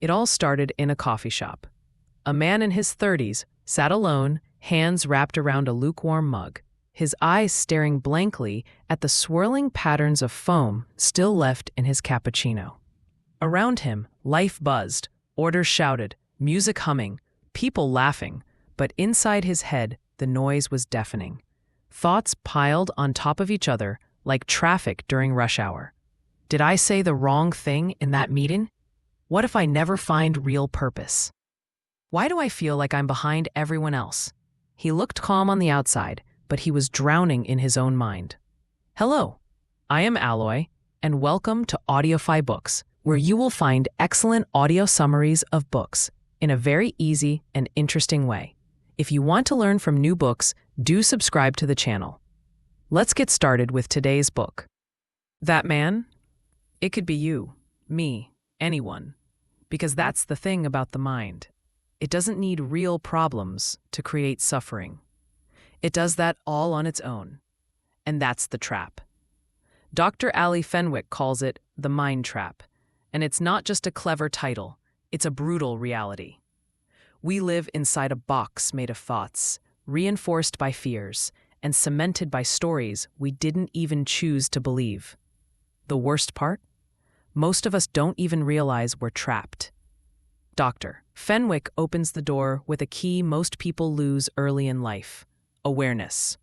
It all started in a coffee shop. A man in his 30s sat alone, hands wrapped around a lukewarm mug, his eyes staring blankly at the swirling patterns of foam still left in his cappuccino. Around him, life buzzed, orders shouted, music humming, people laughing, but inside his head, the noise was deafening. Thoughts piled on top of each other like traffic during rush hour. Did I say the wrong thing in that meeting? What if I never find real purpose? Why do I feel like I'm behind everyone else? He looked calm on the outside, but he was drowning in his own mind. Hello, I am Alloy, and welcome to Audiofybooks, where you will find excellent audio summaries of books in a very easy and interesting way. If you want to learn from new books, do subscribe to the channel. Let's get started with today's book. That man? It could be you, me, anyone. Because that's the thing about the mind. It doesn't need real problems to create suffering. It does that all on its own. And that's the trap. Dr. Fenwick calls it the mind trap. And it's not just a clever title, it's a brutal reality. We live inside a box made of thoughts, reinforced by fears, and cemented by stories we didn't even choose to believe. The worst part? Most of us don't even realize we're trapped. Dr. Fenwick opens the door with a key most people lose early in life: awareness.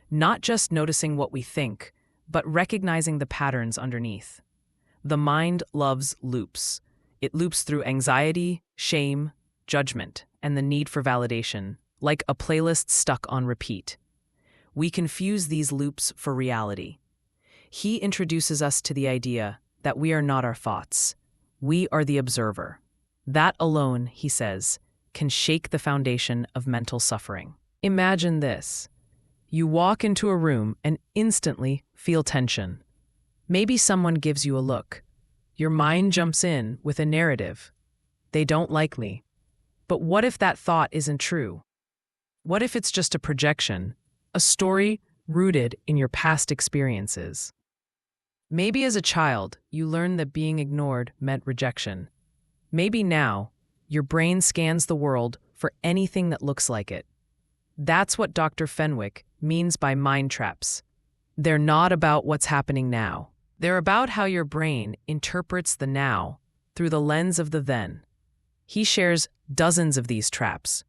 Not just noticing what we think, but recognizing the patterns underneath. The mind loves loops. It loops through anxiety, shame, judgment, and the need for validation, like a playlist stuck on repeat. We confuse these loops for reality. He introduces us to the idea that we are not our thoughts. We are the observer. That alone, he says, can shake the foundation of mental suffering. Imagine this. You walk into a room and instantly feel tension. Maybe someone gives you a look. Your mind jumps in with a narrative. They don't like me. But what if that thought isn't true? What if it's just a projection, a story rooted in your past experiences? Maybe as a child, you learned that being ignored meant rejection. Maybe now, your brain scans the world for anything that looks like it. That's what Dr. Fenwick means by mind traps. They're not about what's happening now. They're about how your brain interprets the now through the lens of the then. He shares dozens of these traps: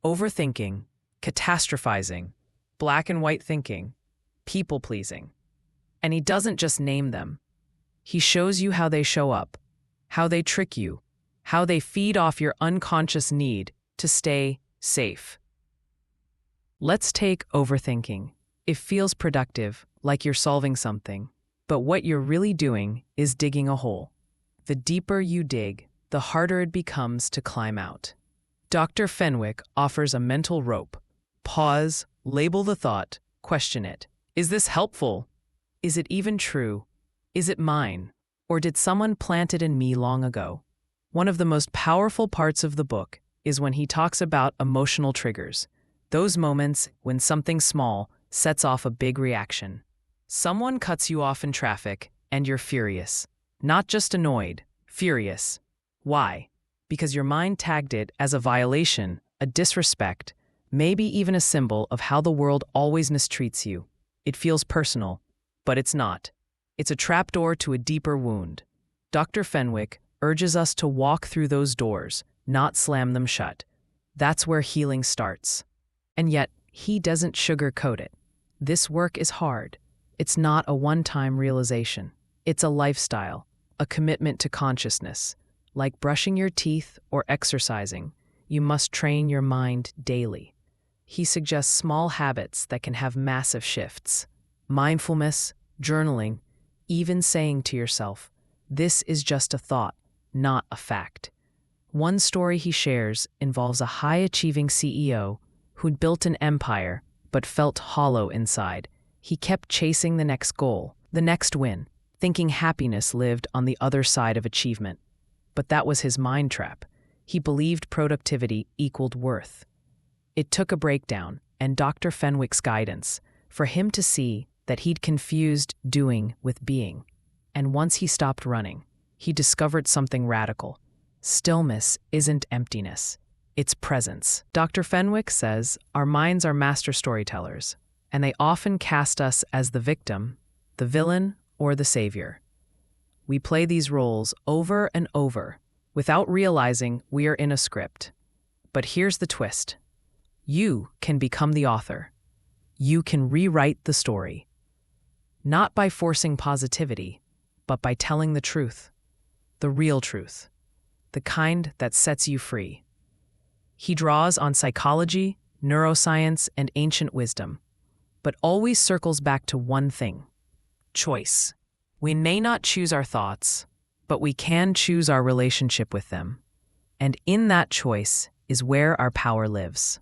overthinking, catastrophizing, black and white thinking, people-pleasing. And he doesn't just name them. He shows you how they show up, how they trick you, how they feed off your unconscious need to stay safe. Let's take overthinking. It feels productive, like you're solving something, but what you're really doing is digging a hole. The deeper you dig, the harder it becomes to climb out. Dr. Fenwick offers a mental rope. Pause, label the thought, question it. Is this helpful? Is it even true? Is it mine? Or did someone plant it in me long ago? One of the most powerful parts of the book is when he talks about emotional triggers. Those moments when something small sets off a big reaction. Someone cuts you off in traffic and you're furious. Not just annoyed, furious. Why? Because your mind tagged it as a violation, a disrespect, maybe even a symbol of how the world always mistreats you. It feels personal, but it's not. It's a trapdoor to a deeper wound. Dr. Fenwick urges us to walk through those doors, not slam them shut. That's where healing starts. And yet, he doesn't sugarcoat it. This work is hard. It's not a one-time realization. It's a lifestyle, a commitment to consciousness. Like brushing your teeth or exercising, you must train your mind daily. He suggests small habits that can have massive shifts. Mindfulness, journaling, even saying to yourself, "This is just a thought, not a fact." One story he shares involves a high-achieving CEO who'd built an empire but felt hollow inside. He kept chasing the next goal, the next win, thinking happiness lived on the other side of achievement. But that was his mind trap. He believed productivity equaled worth. It took a breakdown and Dr. Fenwick's guidance for him to see that he'd confused doing with being. And once he stopped running, he discovered something radical. Stillness isn't emptiness, it's presence. Dr. Fenwick says our minds are master storytellers, and they often cast us as the victim, the villain, or the savior. We play these roles over and over, without realizing we are in a script. But here's the twist. You can become the author. You can rewrite the story. Not by forcing positivity, but by telling the truth. The real truth. The kind that sets you free. He draws on psychology, neuroscience, and ancient wisdom, but always circles back to one thing: choice. We may not choose our thoughts, but we can choose our relationship with them. And in that choice is where our power lives.